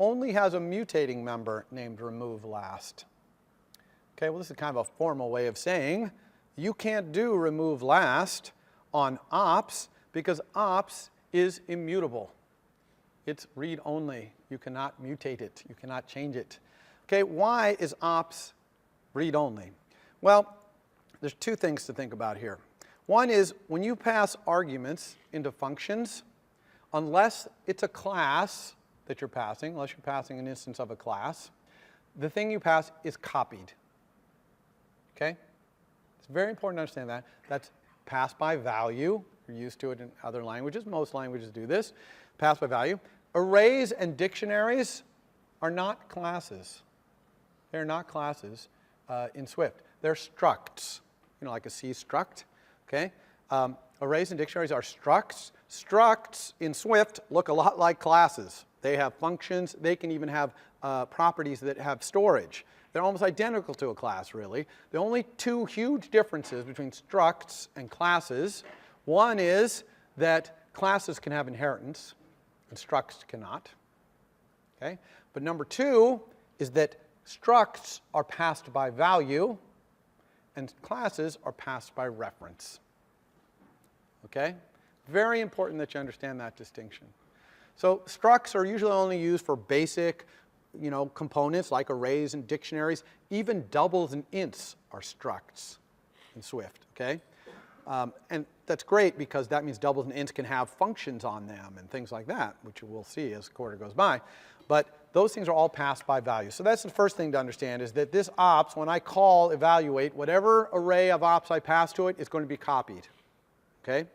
only has a mutating member named remove last. Okay, well, this is kind of a formal way of saying you can't do remove last on ops because ops is immutable. It's read-only. You cannot mutate it. You cannot change it. Okay, why is ops read-only? Well, there's two things to think about here. One is when you pass arguments into functions, unless it's a class that you're passing, unless you're passing an instance of a class, the thing you pass is copied. Okay? It's very important to understand that. That's passed by value. You're used to it in other languages. Most languages do this. Passed by value. Arrays and dictionaries are not classes. They're not classes in Swift. They're structs, you know, like a C struct. Okay? Arrays and dictionaries are structs. Structs in Swift look a lot like classes. They have functions. They can even have properties that have storage. They're almost identical to a class, really. The only two huge differences between structs and classes, one is that classes can have inheritance and structs cannot. Okay? But number two is that structs are passed by value and classes are passed by reference. Okay? Very important that you understand that distinction. So structs are usually only used for basic, you know, components like arrays and dictionaries. Even doubles and ints are structs in Swift. Okay? And that's great because that means doubles and ints can have functions on them and things like that, which we'll see as the quarter goes by. But those things are all passed by value. So that's the first thing to understand is that this ops, when I call evaluate, whatever array of ops I pass to it is going to be copied. Okay?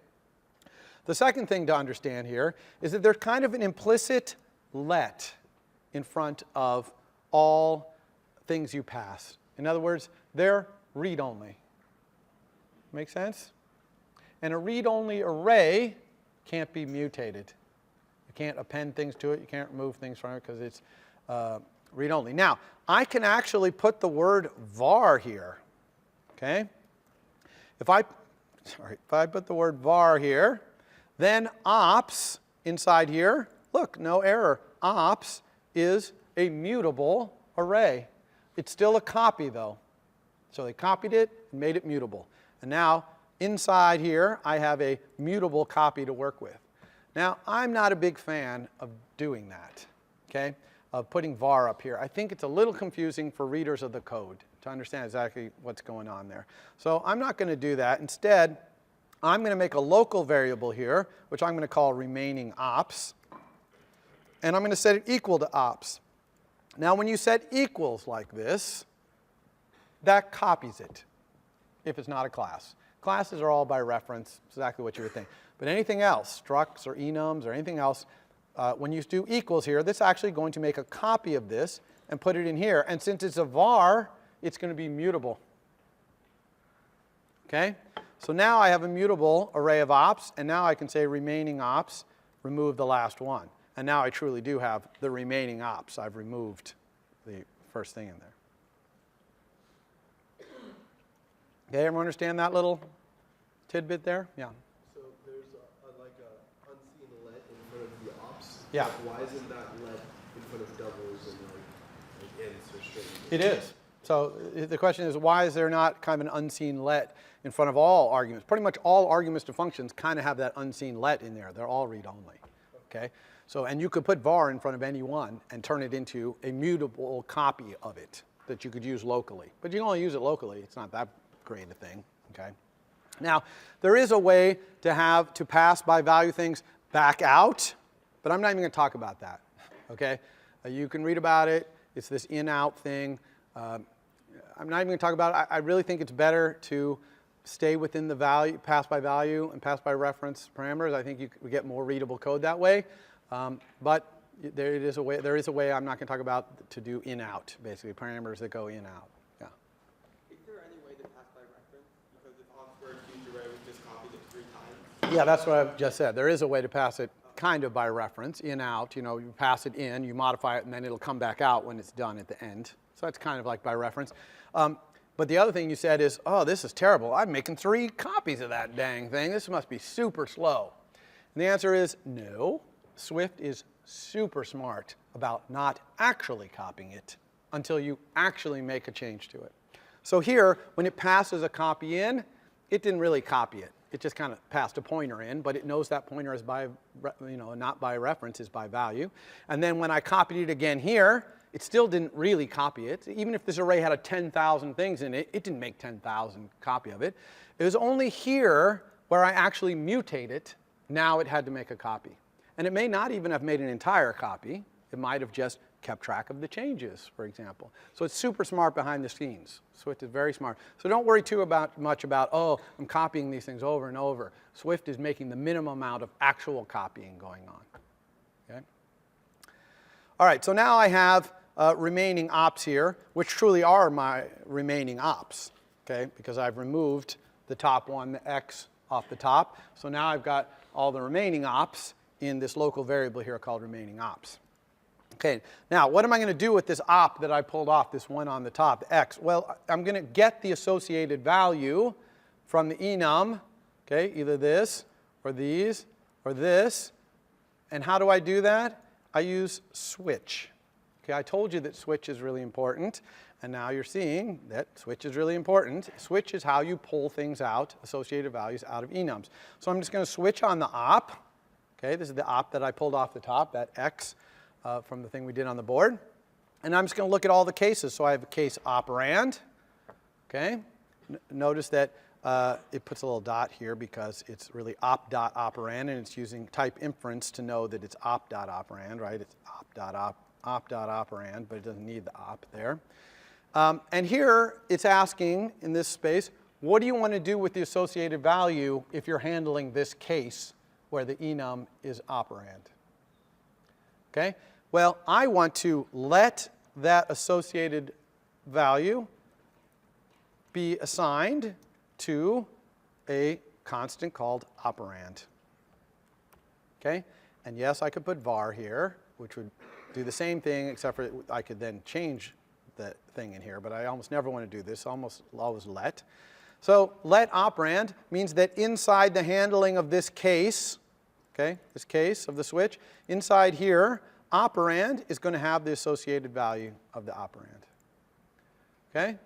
The second thing to understand here is that there's kind of an implicit let in front of all things you pass. In other words, they're read-only. Make sense? And a read-only array can't be mutated. You can't append things to it. You can't remove things from it because it's read-only. Now, I can actually put the word var here. Okay? If I put the word var here, then ops inside here, look, no error. Ops is a mutable array. It's still a copy, though. So they copied it and made it mutable. And now, inside here, I have a mutable copy to work with. Now, I'm not a big fan of doing that, okay, of putting var up here. I think it's a little confusing for readers of the code to understand exactly what's going on there. So I'm not going to do that. Instead, I'm going to make a local variable here, which I'm going to call remaining ops. And I'm going to set it equal to ops. Now, when you set equals like this, that copies it if it's not a class. Classes are all by reference, exactly what you would think. But anything else, structs or enums or anything else, when you do equals here, this is actually going to make a copy of this and put it in here. And since it's a var, it's going to be mutable. Okay? So now I have a mutable array of ops, and now I can say remaining ops, remove the last one. And now I truly do have the remaining ops. I've removed the first thing in there. Okay, everyone understand that little tidbit there? Yeah. So there's like a unseen let in front of the ops. Yeah. Like, why isn't that let in front of doubles and like ints or strings? It is. So the question is, why is there not kind of an unseen let in front of all arguments? Pretty much all arguments to functions kind of have that unseen let in there. They're all read-only. Okay? So, and you could put var in front of any one and turn it into a mutable copy of it that you could use locally. But you can only use it locally. It's not that great a thing. Okay? Now, there is a way to pass by value things back out, but I'm not even going to talk about that. Okay? You can read about it. It's this in-out thing. I'm not even going to talk about it. I really think it's better to stay within the value, pass by value and pass by reference parameters. I think we get more readable code that way. But there is a way I'm not going to talk about to do in-out, basically, parameters that go in-out. Yeah. Is there any way to pass by reference? Because if ops were a huge array, we just copied it 3 times. Yeah, that's what I've just said. There is a way to pass it kind of by reference, in-out. You know, you pass it in, you modify it, and then it'll come back out when it's done at the end. So it's kind of like by reference. But the other thing you said is, oh, this is terrible. I'm making 3 copies of that dang thing. This must be super slow. And the answer is no. Swift is super smart about not actually copying it until you actually make a change to it. So here, when it passes a copy in, it didn't really copy it. It just kind of passed a pointer in, but it knows that pointer is by, not by reference, is by value. And then when I copied it again here, it still didn't really copy it. Even if this array had a 10,000 things in it, it didn't make 10,000 copy of it. It was only here where I actually mutate it, now it had to make a copy. And it may not even have made an entire copy. It might have just kept track of the changes, for example. So it's super smart behind the scenes. Swift is very smart. So don't worry too much about, oh, I'm copying these things over and over. Swift is making the minimum amount of actual copying going on. Okay? All right, so now I have remaining ops here, which truly are my remaining ops, okay, because I've removed the top one, the x, off the top. So now I've got all the remaining ops in this local variable here called remaining ops. Okay, now what am I going to do with this op that I pulled off, this one on the top, the x? Well, I'm going to get the associated value from the enum, okay, either this or these or this. And how do I do that? I use switch. Okay, I told you that switch is really important, and now you're seeing that switch is really important. Switch is how you pull things out, associated values out of enums. So I'm just going to switch on the op. Okay, this is the op that I pulled off the top, that x from the thing we did on the board. And I'm just going to look at all the cases. So I have a case operand. Okay, notice that it puts a little dot here because it's really op.operand, and it's using type inference to know that it's op.operand, right? It's op.operand, but it doesn't need the op there. And here it's asking, in this space, what do you want to do with the associated value if you're handling this case where the enum is operand? Okay? Well, I want to let that associated value be assigned to a constant called operand. Okay? And yes, I could put var here, which would do the same thing, except for I could then change the thing in here, but I almost never want to do this, almost always let. So let operand means that inside the handling of this case, okay, this case of the switch, inside here, operand is going to have the associated value of the operand. Okay?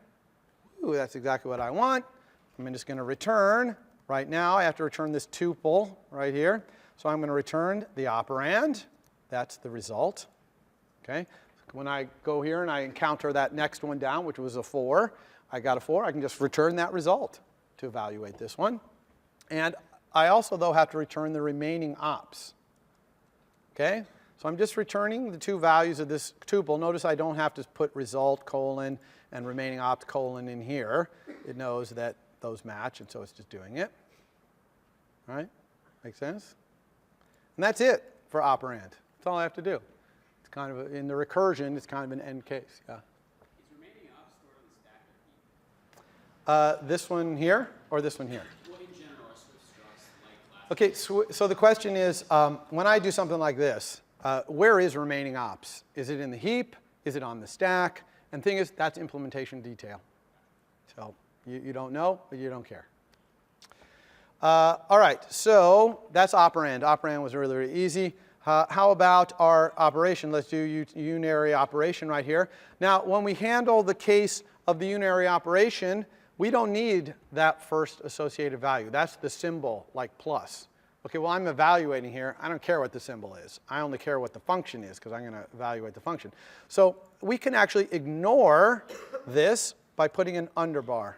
Ooh, that's exactly what I want. I'm just going to return. Right now, I have to return this tuple right here. So I'm going to return the operand. That's the result. Okay? When I go here and I encounter that next one down, which was a 4, I got a 4. I can just return that result to evaluate this one. And I also, though, have to return the remaining ops. Okay? So I'm just returning the two values of this tuple. Notice I don't have to put result, colon, and remaining opt, colon in here. It knows that those match, and so it's just doing it. All right? Make sense? And that's it for operand. That's all I have to do. It's kind of, in the recursion, it's kind of an end case. Yeah? Is remaining ops stored on the stack or heap? This one here or this one here? Well, in general, are Swift structs like last? Okay, so the question is, when I do something like this, where is remaining ops? Is it in the heap? Is it on the stack? And the thing is, that's implementation detail. So you don't know, but you don't care. All right, so that's operand. Operand was really, really easy. How about our operation? Let's do unary operation right here. Now, when we handle the case of the unary operation, we don't need that first associated value. That's the symbol, like plus. Okay, well, I'm evaluating here. I don't care what the symbol is. I only care what the function is because I'm going to evaluate the function. So we can actually ignore this by putting an underbar.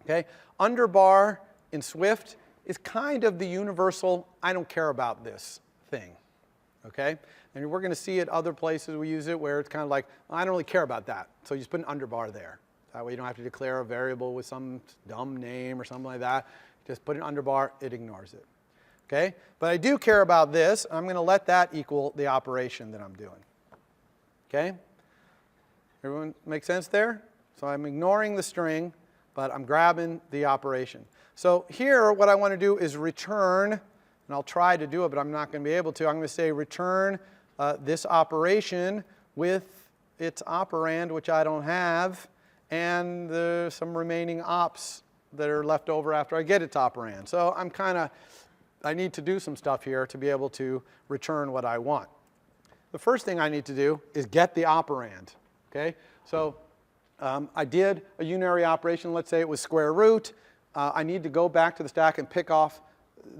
Okay, underbar in Swift is kind of the universal I don't care about this thing. Okay, and we're going to see it other places we use it where it's kind of like, I don't really care about that. So you just put an underbar there. That way you don't have to declare a variable with some dumb name or something like that. Just put an underbar, it ignores it. Okay, but I do care about this. I'm going to let that equal the operation that I'm doing. Okay, everyone make sense there? So I'm ignoring the string, but I'm grabbing the operation. So here, what I want to do is return, and I'll try to do it, but I'm not going to be able to. I'm going to say return this operation with its operand, which I don't have, and some remaining ops that are left over after I get its operand. So I need to do some stuff here to be able to return what I want. the first thing I need to do is get the operand. Okay? So I did a unary operation. Let's say it was square root. I need to go back to the stack and pick off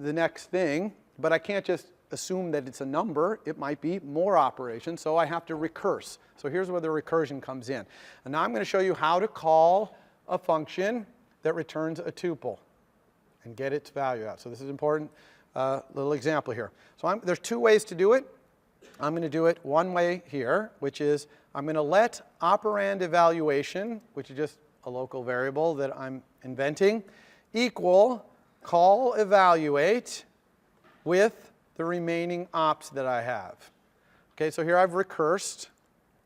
the next thing, but I can't just assume that it's a number. It might be more operations, so I have to recurse. So here's where the recursion comes in. And now I'm going to show you how to call a function that returns a tuple and get its value out. So this is important little example here. So there's two ways to do it. I'm going to do it one way here, which is I'm going to let operand evaluation, which is just a local variable that I'm inventing, equal call evaluate with the remaining ops that I have. Okay, so here I've recursed.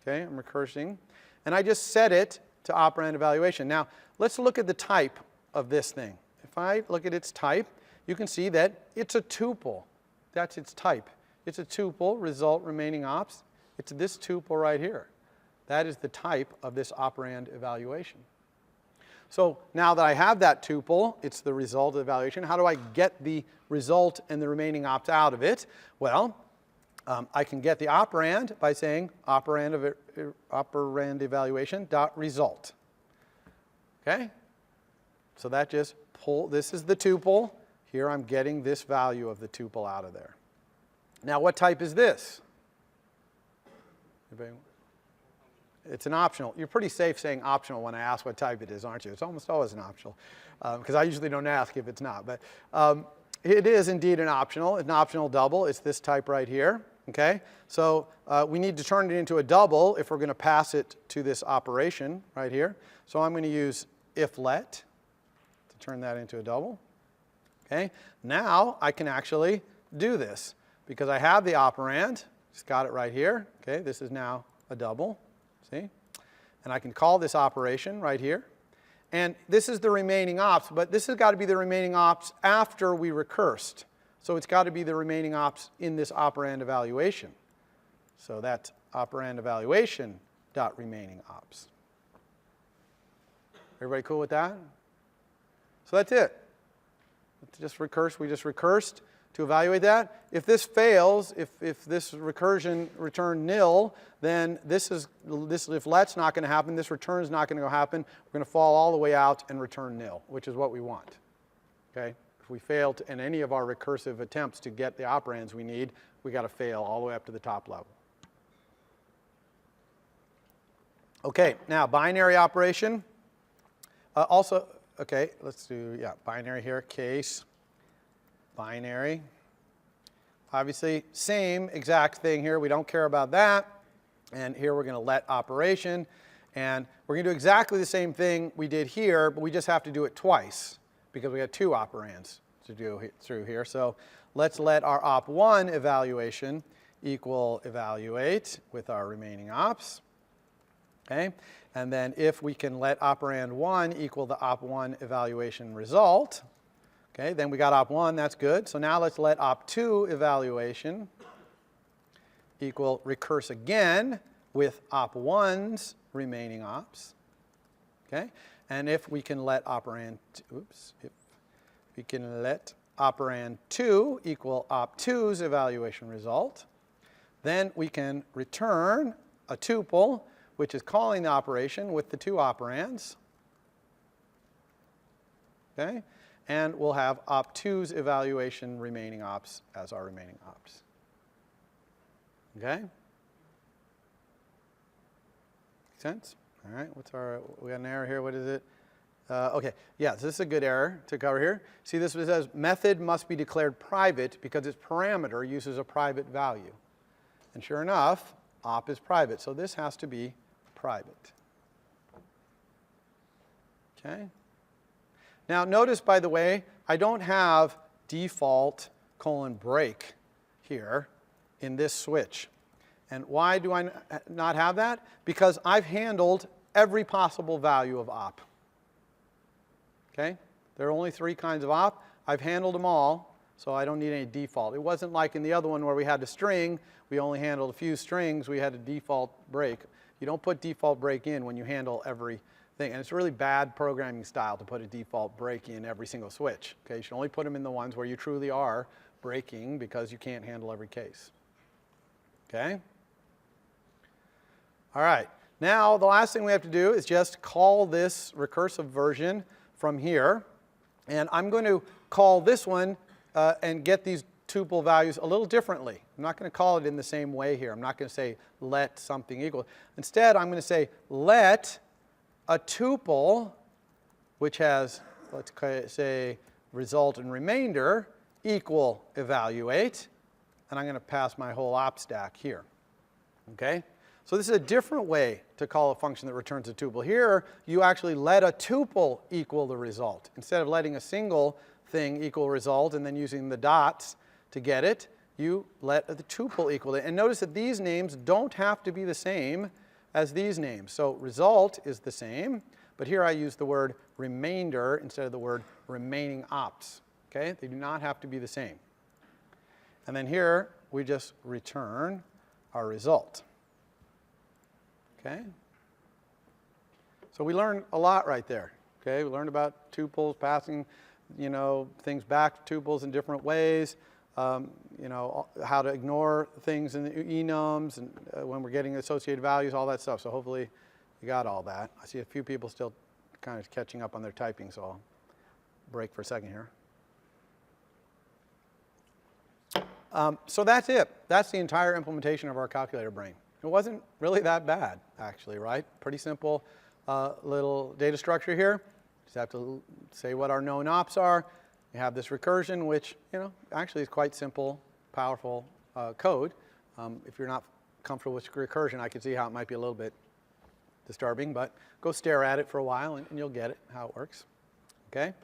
Okay, I'm recursing. And I just set it to operand evaluation. Now, let's look at the type of this thing. If I look at its type, you can see that it's a tuple. That's its type. It's a tuple, result, remaining ops. It's this tuple right here. That is the type of this operand evaluation. So now that I have that tuple, it's the result of the evaluation. How do I get the result and the remaining ops out of it? Well, I can get the operand by saying operand evaluation dot result. Okay? So that just this is the tuple. Here I'm getting this value of the tuple out of there. Now what type is this? Anybody? It's an optional. You're pretty safe saying optional when I ask what type it is, aren't you? It's almost always an optional, because I usually don't ask if it's not. But it is indeed an optional double. It's this type right here. Okay? So we need to turn it into a double if we're going to pass it to this operation right here. So I'm going to use if let to turn that into a double. Okay? Now I can actually do this because I have the operand. Just got it right here. Okay? This is now a double. See? And I can call this operation right here. And this is the remaining ops, but this has got to be the remaining ops after we recursed. So it's got to be the remaining ops in this operand evaluation. So that's operand evaluation dot remaining ops. Everybody cool with that? So that's it. Let's just recurse. We just recursed to evaluate that. If this fails, if this recursion returned nil, then if let's not going to happen, this return is not going to happen. We're going to fall all the way out and return nil, which is what we want. Okay? If we fail in any of our recursive attempts to get the operands we need, we got to fail all the way up to the top level. Okay, now binary operation. Also, okay, let's do, binary here, case, binary. Obviously, same exact thing here. We don't care about that. And here we're going to let operation. And we're going to do exactly the same thing we did here, but we just have to do it twice because we got two operands to do through here. So let's let our op1 evaluation equal evaluate with our remaining ops. Okay? And then if we can let operand 1 equal the op1 evaluation result, okay, then we got op1, that's good. So now let's let op2 evaluation equal recurse again with op1's remaining ops. Okay? And if we can let operand, if we can let operand 2 equal op2's evaluation result, then we can return a tuple, which is calling the operation with the two operands. Okay? And we'll have op2's evaluation remaining ops as our remaining ops. Okay? Make sense? All right, we got an error here, what is it? Okay, yeah, so this is a good error to cover here. See, this says method must be declared private because its parameter uses a private value. And sure enough, op is private, so this has to be private. Okay? Now notice, by the way, I don't have default : break here in this switch. And why do I not have that? Because I've handled every possible value of op. Okay? There are only 3 kinds of op. I've handled them all, so I don't need any default. It wasn't like in the other one where we had a string, we only handled a few strings, we had a default break. You don't put default break in when you handle everything. And it's really bad programming style to put a default break in every single switch. Okay? You should only put them in the ones where you truly are breaking because you can't handle every case. Okay? All right. Now, the last thing we have to do is just call this recursive version from here. And I'm going to call this one and get these tuple values a little differently. I'm not going to call it in the same way here. I'm not going to say let something equal. Instead, I'm going to say let a tuple, which has, let's say, result and remainder, equal evaluate. And I'm going to pass my whole op stack here. Okay? So this is a different way to call a function that returns a tuple. Here, you actually let a tuple equal the result. Instead of letting a single thing equal result and then using the dots to get it, you let the tuple equal it. And notice that these names don't have to be the same as these names. So result is the same, but here I use the word remainder instead of the word remaining ops. Okay? They do not have to be the same. And then here, we just return our result. Okay? So we learned a lot right there. Okay? We learned about tuples, passing, things back to tuples in different ways. How to ignore things in the enums and when we're getting associated values, all that stuff. So hopefully you got all that. I see a few people still kind of catching up on their typing, so I'll break for a second here. So that's it. That's the entire implementation of our calculator brain. It wasn't really that bad, actually, right? Pretty simple little data structure here. Just have to say what our known ops are. You have this recursion, which, actually is quite simple, powerful code. If you're not comfortable with recursion, I can see how it might be a little bit disturbing, but go stare at it for a while and you'll get it, how it works. Okay?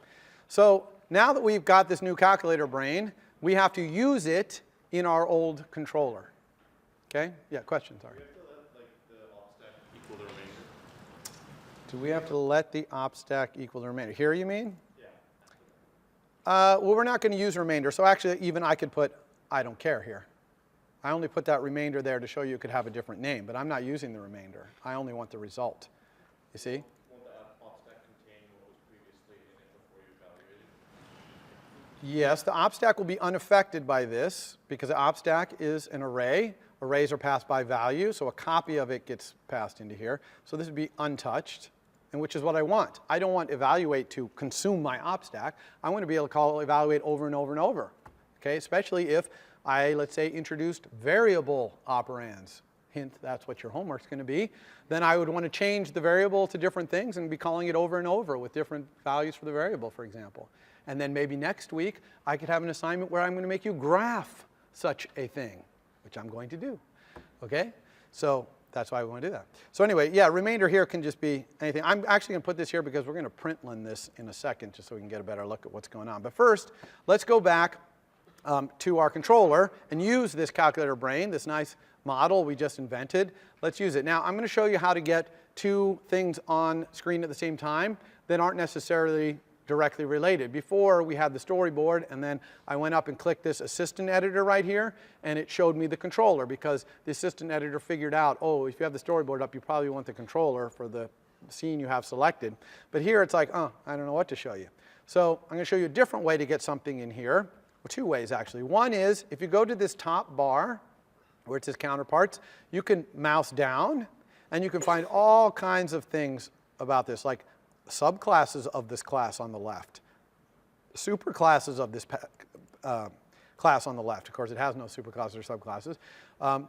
So now that we've got this new calculator brain, we have to use it in our old controller. Okay? Yeah, question, sorry. Do we have to let the op stack equal the remainder? Here, you mean? Yeah. Well, we're not going to use remainder, so actually even I could put I don't care here. I only put that remainder there to show you it could have a different name, but I'm not using the remainder. I only want the result. You see? Won't the op stack contain what was previously in it before you evaluated? Yes, the op stack will be unaffected by this because the op stack is an array. Arrays are passed by value, so a copy of it gets passed into here. So this would be untouched, and which is what I want. I don't want evaluate to consume my op stack. I want to be able to call evaluate over and over and over. Okay, especially if I, let's say, introduced variable operands. Hint, that's what your homework's going to be. Then I would want to change the variable to different things and be calling it over and over with different values for the variable, for example. And then maybe next week, I could have an assignment where I'm going to make you graph such a thing, which I'm going to do. Okay? So that's why we want to do that. So anyway, yeah, remainder here can just be anything. I'm actually going to put this here because we're going to printlen this in a second just so we can get a better look at what's going on. But first, let's go back to our controller and use this calculator brain, this nice model we just invented. Let's use it. Now, I'm going to show you how to get two things on screen at the same time that aren't necessarily directly related. Before, we had the storyboard, and then I went up and clicked this assistant editor right here, and it showed me the controller because the assistant editor figured out, oh, if you have the storyboard up, you probably want the controller for the scene you have selected. But here it's like, oh, I don't know what to show you. So I'm going to show you a different way to get something in here. Well, two ways, actually. One is, if you go to this top bar, where it says counterparts, you can mouse down, and you can find all kinds of things about this, like subclasses of this class on the left, superclasses of this class on the left. Of course, it has no superclasses or subclasses.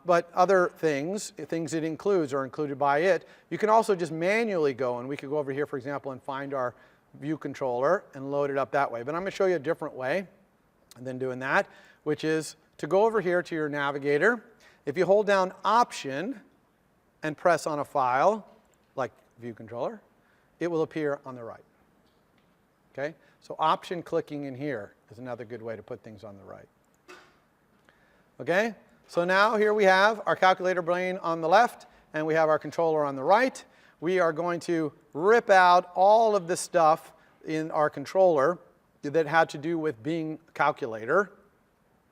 But other things it includes or included by it, you can also just manually go, and we could go over here, for example, and find our view controller and load it up that way. But I'm going to show you a different way than doing that, which is to go over here to your navigator. If you hold down Option and press on a file, like view controller, it will appear on the right. Okay? So Option clicking in here is another good way to put things on the right. Okay? So now here we have our calculator brain on the left, and we have our controller on the right. We are going to rip out all of the stuff in our controller that had to do with being a calculator.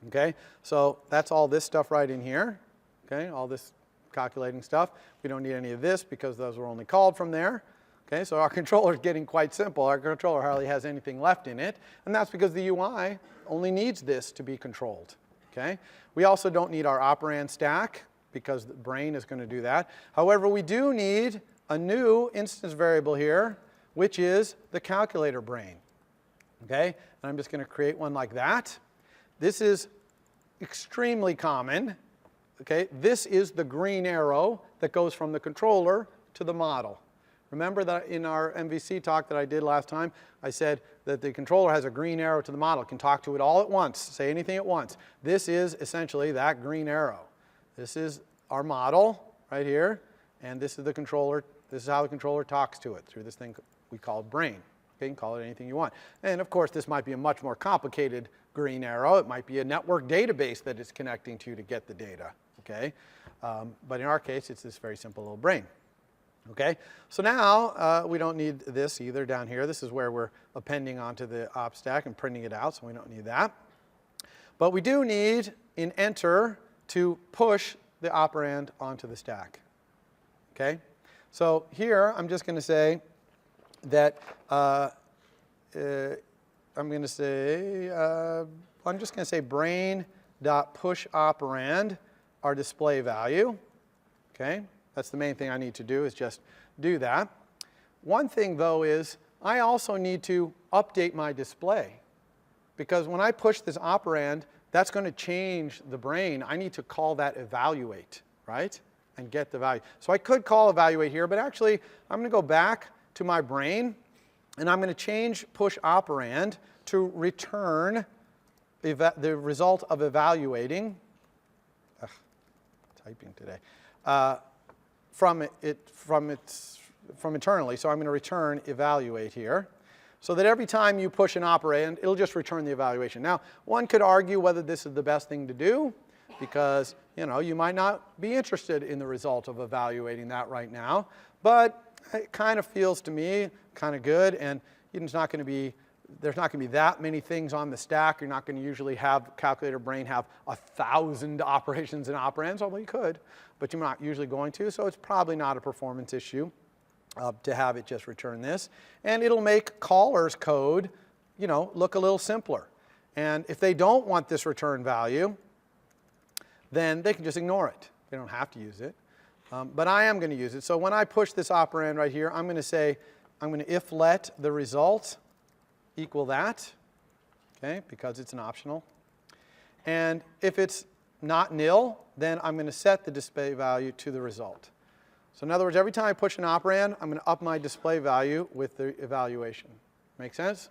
Okay? So that's all this stuff right in here. Okay? All this calculating stuff. We don't need any of this because those were only called from there. Okay, so our controller is getting quite simple. Our controller hardly has anything left in it, and that's because the UI only needs this to be controlled. Okay? We also don't need our operand stack. because the brain is going to do that. However, we do need a new instance variable here, which is the calculator brain. Okay? And I'm just going to create one like that. This is extremely common. Okay? This is the green arrow that goes from the controller to the model. Remember that in our MVC talk that I did last time, I said that the controller has a green arrow to the model. It can talk to it all at once, say anything at once. This is essentially that green arrow. This is our model right here, and this is the controller. This is how the controller talks to it through this thing we call brain. Okay, you can call it anything you want. And of course, this might be a much more complicated green arrow. It might be a network database that it's connecting to get the data. Okay, but in our case, it's this very simple little brain. Okay, so now we don't need this either down here. This is where we're appending onto the op stack and printing it out, so we don't need that. But we do need in enter to push the operand onto the stack. Okay, so here I'm just going to say that I'm just going to say brain.push operand our display value. Okay. That's the main thing I need to do is just do that. One thing, though, is I also need to update my display. Because when I push this operand, that's going to change the brain. I need to call that evaluate, right? And get the value. So I could call evaluate here, but actually I'm going to go back to my brain, and I'm going to change push operand to return the result of evaluating. Ugh, typing today. From internally, so I'm going to return evaluate here, so that every time you push an operand, it'll just return the evaluation. Now, one could argue whether this is the best thing to do, because you might not be interested in the result of evaluating that right now, but it kind of feels to me kind of good, and there's not going to be that many things on the stack. You're not going to usually have calculator brain have 1,000 operations and operands, although you could, but you're not usually going to, so it's probably not a performance issue to have it just return this. And it'll make caller's code, look a little simpler. And if they don't want this return value, then they can just ignore it. They don't have to use it. But I am going to use it. So when I push this operand right here, I'm going to if let the result equal that, okay, because it's an optional. And if it's not nil, then I'm going to set the display value to the result. So in other words, every time I push an operand, I'm going to up my display value with the evaluation. Make sense?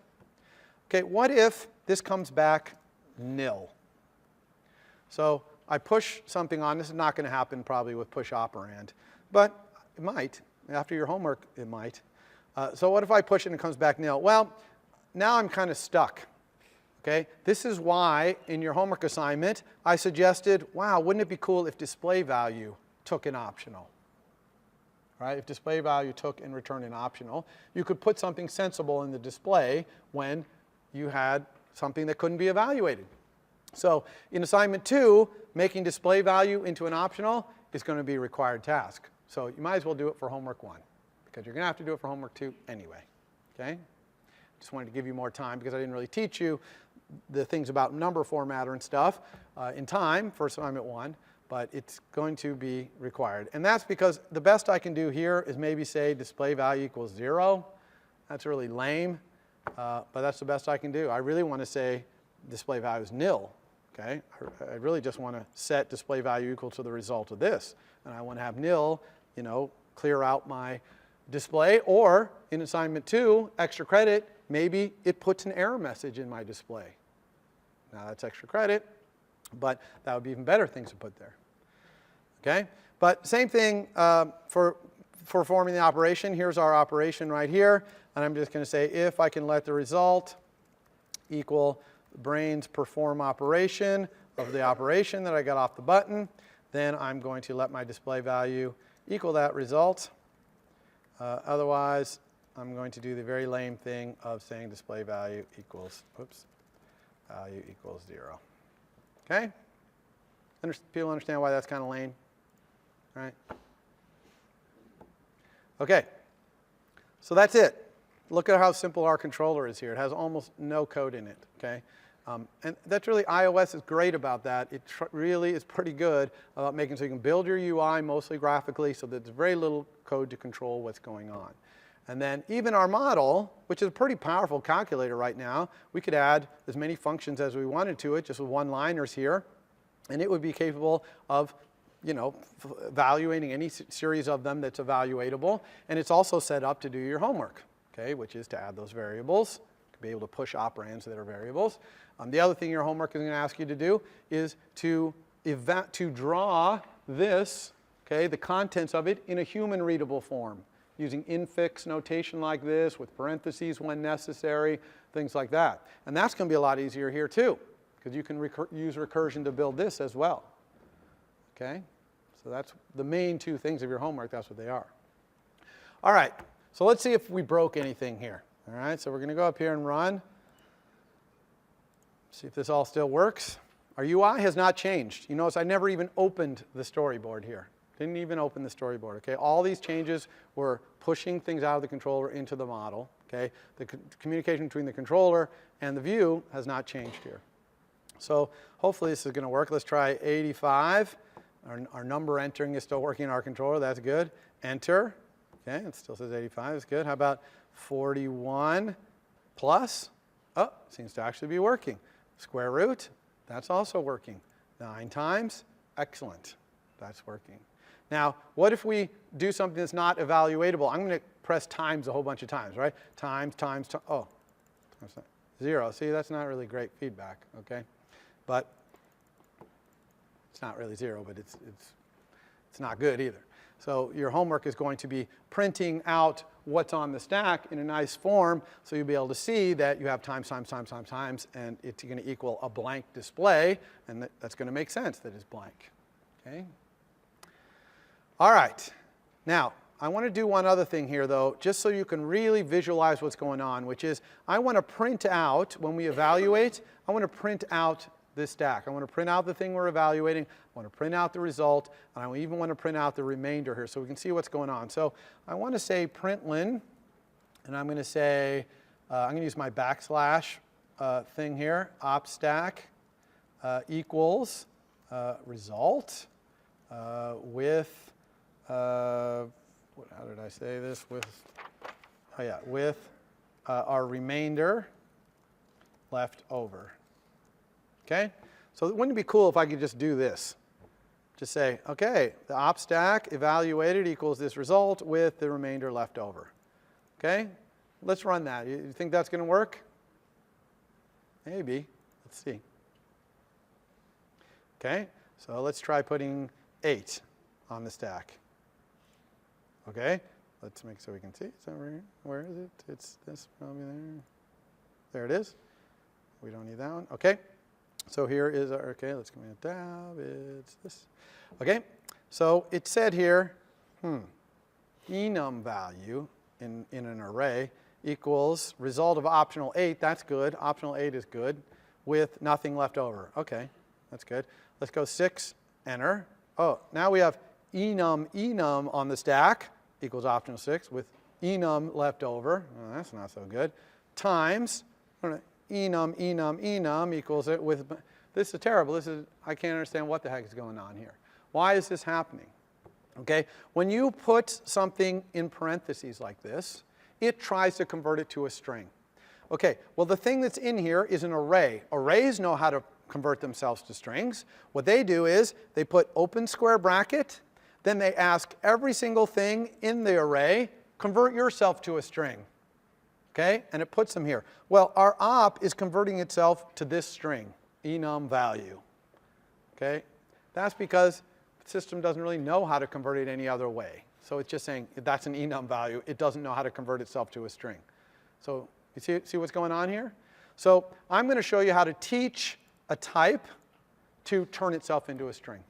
Okay, what if this comes back nil? So I push something on. This is not going to happen probably with push operand, but it might. After your homework, it might. So what if I push it and it comes back nil? Well, now I'm kind of stuck. Okay? This is why in your homework assignment I suggested, wow, wouldn't it be cool if display value took an optional? Right? If display value took and returned an optional, you could put something sensible in the display when you had something that couldn't be evaluated. So in assignment 2, making display value into an optional is going to be a required task. So you might as well do it for homework 1, because you're going to have to do it for homework 2 anyway. Okay? Just wanted to give you more time because I didn't really teach you the things about number formatter and stuff in time for assignment 1, but it's going to be required. And that's because the best I can do here is maybe say display value equals 0. That's really lame, but that's the best I can do. I really want to say display value is nil. Okay? I really just want to set display value equal to the result of this. And I want to have nil, clear out my display. Or in assignment 2, extra credit, maybe it puts an error message in my display. Now that's extra credit, but that would be even better things to put there. Okay? But same thing for performing the operation. Here's our operation right here. And I'm just going to say if I can let the result equal brain's perform operation of the operation that I got off the button, then I'm going to let my display value equal that result. Otherwise, I'm going to do the very lame thing of saying display value equals, value equals 0. Okay? People understand why that's kind of lame? Right? Okay. So that's it. Look at how simple our controller is here. It has almost no code in it. Okay? And that's really, iOS is great about that. It really is pretty good about making so you can build your UI mostly graphically so that there's very little code to control what's going on. And then even our model, which is a pretty powerful calculator right now, we could add as many functions as we wanted to it, just with one-liners here, and it would be capable of, you know, evaluating any series of them that's evaluatable. And it's also set up to do your homework, okay, which is to add those variables, to be able to push operands that are variables. The other thing your homework is going to ask you to do is to draw this, okay, the contents of it in a human-readable form, using infix notation like this, with parentheses when necessary, things like that. And that's going to be a lot easier here too, because you can use recursion to build this as well. Okay? So that's the main two things of your homework. That's what they are. All right. So let's see if we broke anything here. All right. So we're going to go up here and run. See if this all still works. Our UI has not changed. You notice I never even opened the storyboard here. Didn't even open the storyboard. Okay? All these changes were pushing things out of the controller into the model. Okay? The communication between the controller and the view has not changed here. So hopefully this is going to work. Let's try 85. Our number entering is still working in our controller. That's good. Enter. Okay, it still says 85. That's good. How about 41 plus? Oh, seems to actually be working. Square root. That's also working. 9 times. Excellent. That's working. Now, what if we do something that's not evaluatable? I'm going to press times a whole bunch of times, right? Times, times, oh, 0. See, that's not really great feedback, okay? But it's not really 0, but it's not good either. So your homework is going to be printing out what's on the stack in a nice form, so you'll be able to see that you have times, times, times, times, times, and it's going to equal a blank display, and that's going to make sense that it's blank. Okay? All right. Now, I want to do one other thing here, though, just so you can really visualize what's going on, which is I want to print out, when we evaluate, I want to print out this stack. I want to print out the thing we're evaluating. I want to print out the result. And I even want to print out the remainder here so we can see what's going on. So I want to say println, and I'm going to say, I'm going to use my backslash thing here, opstack equals result with, how did I say this? With, oh yeah, with our remainder left over. Okay? So wouldn't it be cool if I could just do this? Just say, okay, the op stack evaluated equals this result with the remainder left over. Okay? Let's run that. You think that's going to work? Maybe. Let's see. Okay? So let's try putting 8 on the stack. Okay? Let's make so we can see. It's over here. Where is it? It's this probably there. There it is. We don't need that one. Okay. So here is our, okay, let's command tab, it's this. Okay, so it said here, enum value in an array equals result of optional 8, that's good, optional 8 is good, with nothing left over. Okay, that's good. Let's go 6, enter. Oh, now we have enum on the stack equals optional 6 with enum left over. Oh, that's not so good. Times, enum equals it with, this is terrible. This is, I can't understand what the heck is going on here. Why is this happening? Okay, when you put something in parentheses like this, it tries to convert it to a string. Okay, well the thing that's in here is an array. Arrays know how to convert themselves to strings. What they do is they put open square bracket, then they ask every single thing in the array, convert yourself to a string. Okay, and it puts them here. Well, our op is converting itself to this string, enum value. Okay, that's because the system doesn't really know how to convert it any other way. So it's just saying that's an enum value. It doesn't know how to convert itself to a string. So you see what's going on here? So I'm going to show you how to teach a type to turn itself into a string.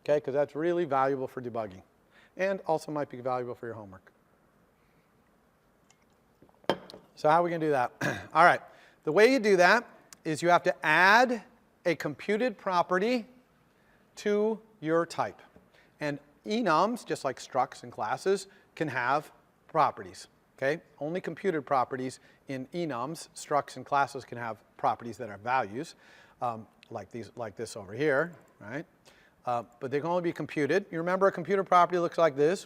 Okay, because that's really valuable for debugging, and also might be valuable for your homework. So how are we going to do that? All right. The way you do that is you have to add a computed property to your type. And enums, just like structs and classes, can have properties. Okay? Only computed properties in enums, structs and classes can have properties that are values, like this over here, right? But they can only be computed. You remember a computer property looks like this.